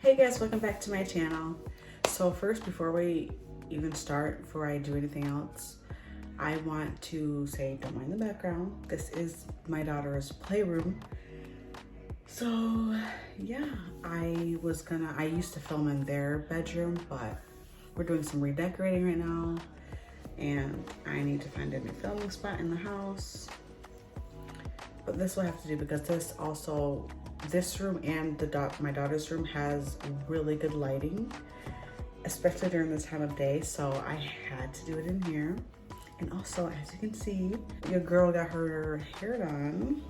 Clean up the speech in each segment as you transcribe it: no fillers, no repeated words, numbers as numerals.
Hey guys, welcome back to my channel. So first, before we even start, before I do anything else, I want to say don't mind the background. This is my daughter's playroom. So yeah, I used to film in their bedroom, but we're doing some redecorating right now and I need to find a new filming spot in the house. But this will have to do because this room and my daughter's room has really good lighting, especially during this time of day. So I had to do it in here. And also, as you can see, your girl got her hair done.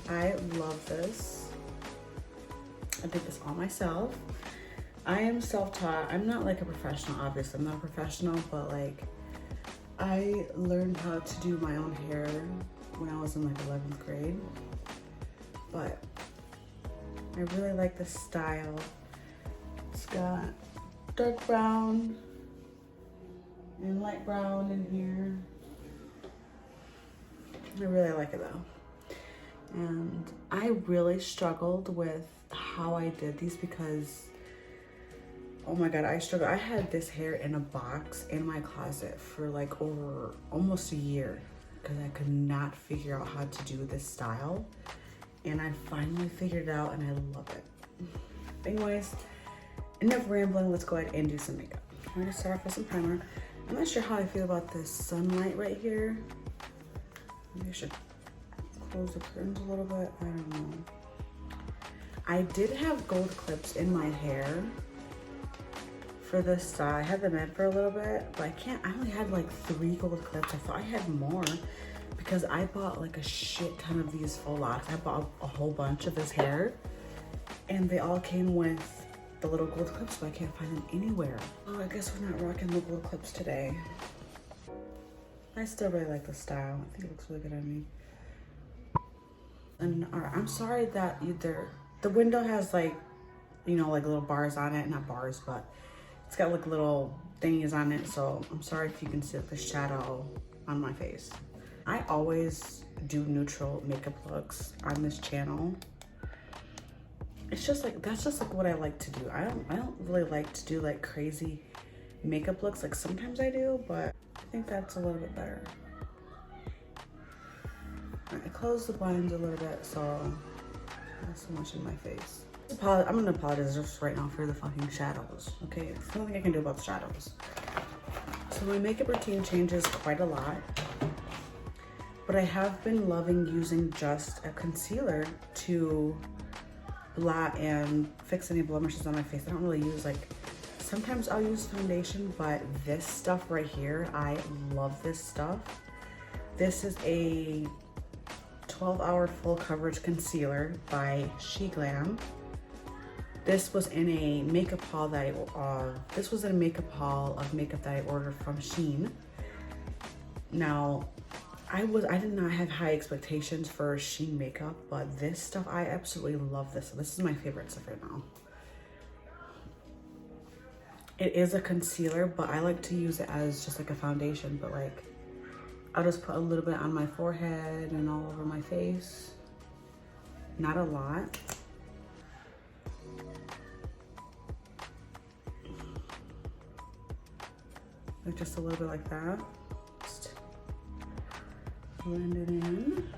I love this. I did this all myself. I am self-taught. I'm not like a professional, obviously. I'm not a professional, but like I learned how to do my own hair when I was in like 11th grade. But I really like the style. It's got dark brown and light brown in here. I really like it though. And I really struggled with how I did these because, oh my God, I struggled. I had this hair in a box in my closet for like over almost a year because I could not figure out how to do this style. And I finally figured it out and I love it. Anyways, enough rambling, let's go ahead and do some makeup. I'm gonna start off with some primer. I'm not sure how I feel about this sunlight right here. Maybe I should close the curtains a little bit, I don't know. I did have gold clips in my hair for this style. I had them in for a little bit, but I only had like 3 gold clips. I thought I had more because I bought like a shit ton of these Faux Locs. I bought a whole bunch of this hair and they all came with the little gold clips, but I can't find them anywhere. Oh, I guess we're not rocking the gold clips today. I still really like the style. I think it looks really good on me. And I'm sorry that the window has like, you know, like little bars on it. Not bars, but it's got like little thingies on it. So I'm sorry if you can see the shadow on my face. I always do neutral makeup looks on this channel. It's just like, that's just like what I like to do. I don't really like to do like crazy makeup looks. Like sometimes I do, but I think that's a little bit better. I closed the blinds a little bit, so not so much in my face. I'm gonna apologize just right now for the fucking shadows, okay? There's nothing I can do about the shadows. So my makeup routine changes quite a lot, but I have been loving using just a concealer to blot and fix any blemishes on my face. I don't really use sometimes I'll use foundation, but this stuff right here, I love this stuff. This is a 12-hour full coverage concealer by Glam. This was in a makeup haul of makeup that I ordered from Shein. Now, I did not have high expectations for Shein makeup, but this stuff, I absolutely love this. This is my favorite stuff right now. It is a concealer, but I like to use it as just like a foundation, but like, I'll just put a little bit on my forehead and all over my face. Not a lot. Like just a little bit like that. Just blend it in.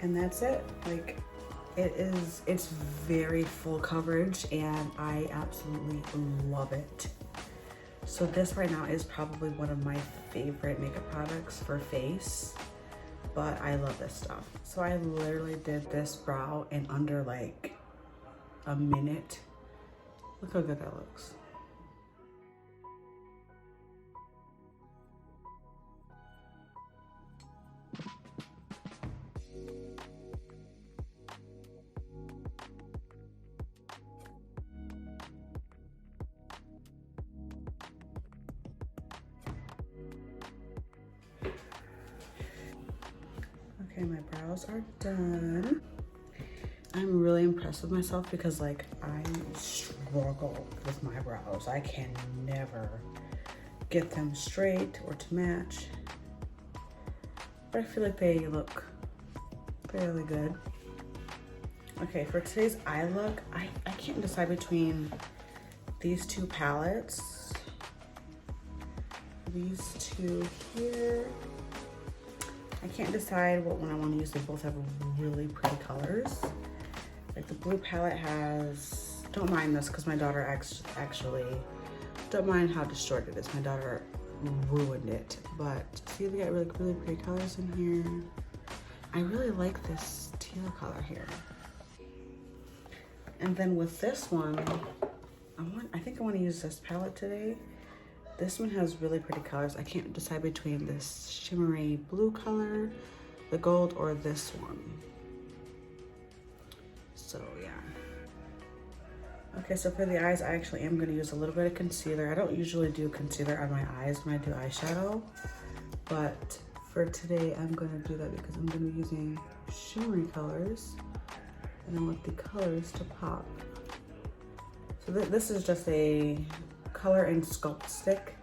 And that's it. Like, it's very full coverage and I absolutely love it. So this right now is probably one of my favorite makeup products for face, but I love this stuff. So I literally did this brow in under like a minute. Look how good that looks. Okay, my brows are done. I'm really impressed with myself because like I struggle with my brows. I can never get them straight or to match. But I feel like they look fairly good. Okay, for today's eye look, I can't decide between these two palettes. These two here. I can't decide what one I want to use. They both have really pretty colors. Like the blue palette has, don't mind this because my daughter actually, don't mind how distorted it is. My daughter ruined it. But see, they got really pretty colors in here. I really like this teal color here. And then with this one, I think I want to use this palette today. This one has really pretty colors. I can't decide between this shimmery blue color, the gold, or this one. So yeah. Okay, so for the eyes, I actually am going to use a little bit of concealer. I don't usually do concealer on my eyes when I do eyeshadow, but for today, I'm going to do that because I'm going to be using shimmery colors, and I want the colors to pop. So this is just a color and sculpt stick.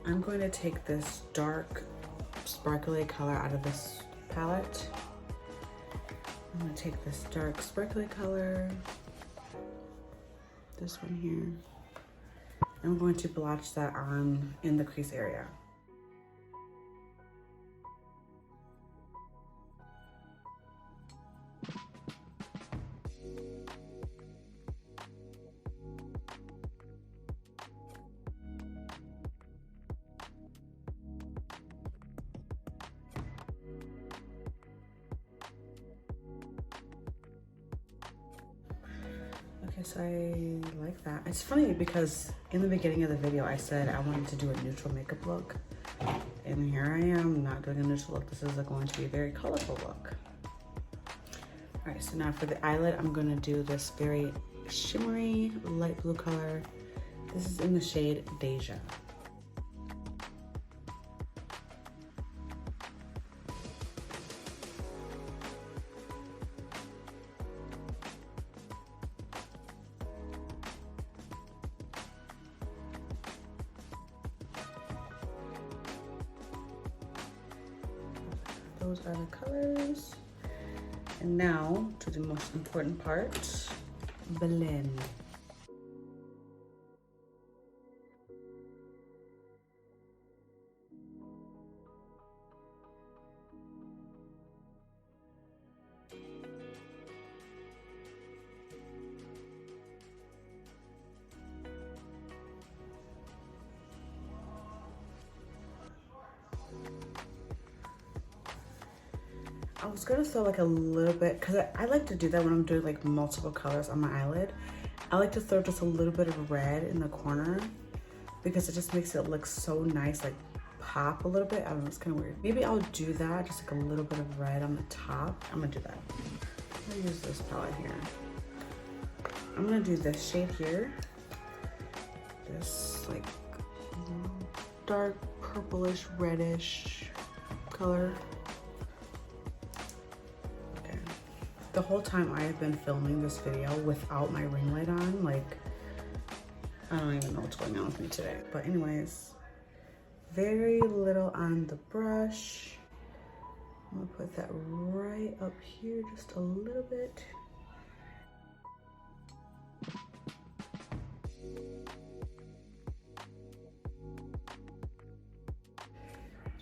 I'm going to take this dark sparkly color out of this palette. I'm going to take this dark sparkly color, this one here. I'm going to blotch that on in the crease area. Okay, so I like that. It's funny because in the beginning of the video, I said I wanted to do a neutral makeup look. And here I am, not doing a neutral look. This is going to be a very colorful look. All right, so now for the eyelid, I'm gonna do this very shimmery light blue color. This is in the shade Deja. Those are the colors. And now to the most important part, blend. I was gonna throw like a little bit, because I like to do that when I'm doing like multiple colors on my eyelid. I like to throw just a little bit of red in the corner because it just makes it look so nice, like pop a little bit. I don't know, it's kind of weird. Maybe I'll do that, just like a little bit of red on the top. I'm gonna do that. I'm gonna use this palette here. I'm gonna do this shade here. This like dark purplish reddish color. The whole time I have been filming this video without my ring light on, like, I don't even know what's going on with me today. But anyways, very little on the brush. I'm gonna put that right up here, just a little bit.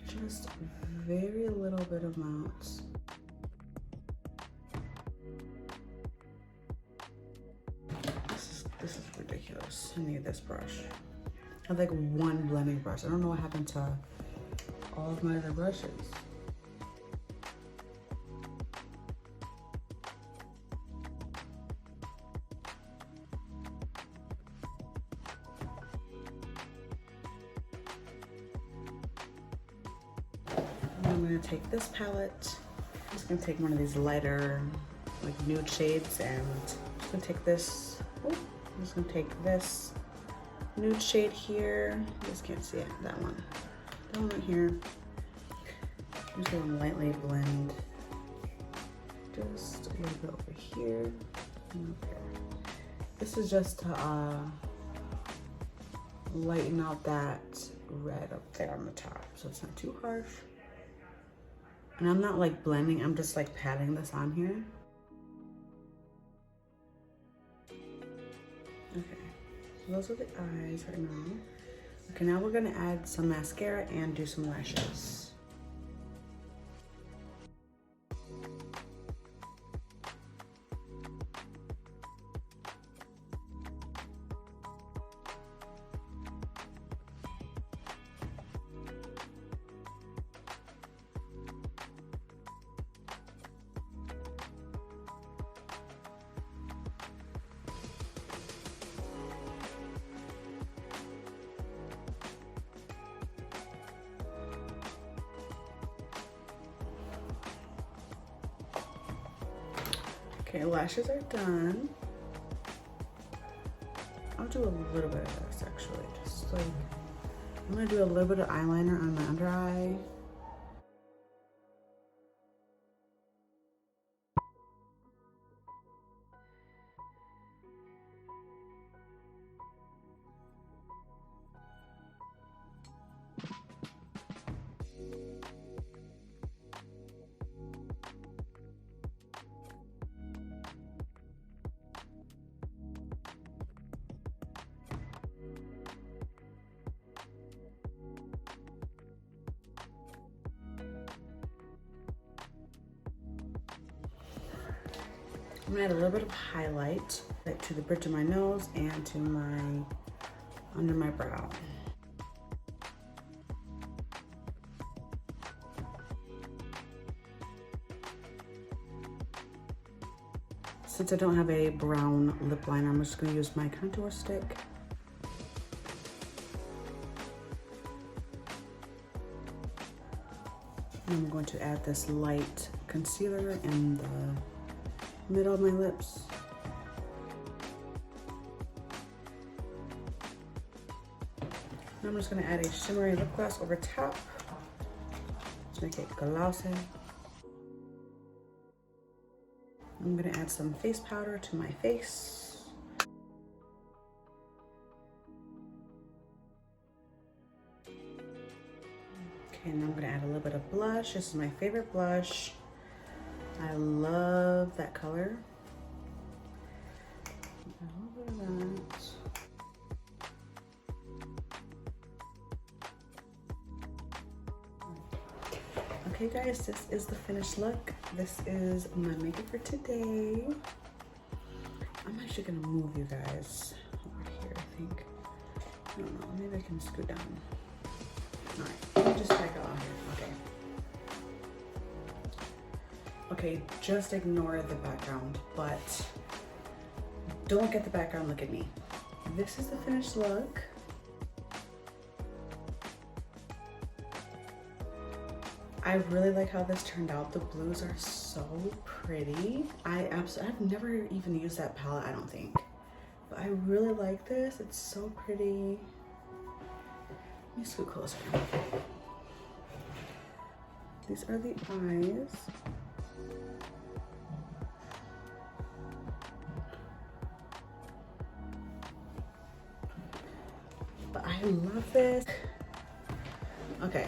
Just very little bit of amounts. This is ridiculous. I need this brush. I have like one blending brush. I don't know what happened to all of my other brushes. I'm gonna take this palette. I'm just gonna take one of these lighter, like nude shades, and I'm just gonna take this Oh, I'm just gonna take this nude shade here. You guys can't see it, that one. That one right here. I'm just gonna lightly blend just a little bit over here and up here. This is just to lighten out that red up there on the top, so it's not too harsh. And I'm not like blending, I'm just like patting this on here. Okay, so those are the eyes right now. Okay, now we're gonna add some mascara and do some lashes. Okay, lashes are done. I'll do a little bit of this actually, just like, I'm gonna do a little bit of eyeliner on my under eye. I'm gonna add a little bit of highlight to the bridge of my nose and to my under my brow. Since I don't have a brown lip liner, I'm just gonna use my contour stick. And I'm going to add this light concealer in the middle of my lips. Now I'm just gonna add a shimmery lip gloss over top to make it glossy. I'm gonna add some face powder to my face. Okay, and I'm gonna add a little bit of blush. This is my favorite blush. I love that color. A little bit of that. Okay guys, this is the finished look. This is my makeup for today. I'm actually gonna move you guys over here, I think. I don't know, maybe I can scoot down. All right, let me just check it out here, okay. Okay, just ignore the background, but don't look at the background, look at me. This is the finished look. I really like how this turned out. The blues are so pretty. I've never even used that palette, I don't think. But I really like this, it's so pretty. Let me scoot closer. These are the eyes. But I love this. Okay,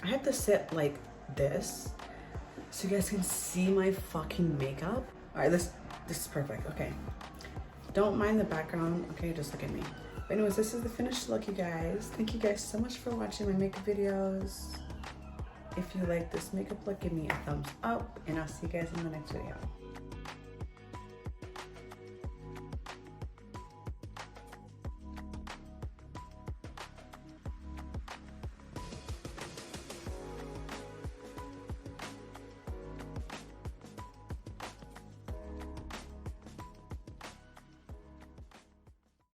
I have to sit like this so you guys can see my fucking makeup. All right, this is perfect. Okay, don't mind the background. Okay, just look at me. But anyways, this is the finished look, you guys. Thank you guys so much for watching my makeup videos. If you like this makeup look, give me a thumbs up, and I'll see you guys in the next video.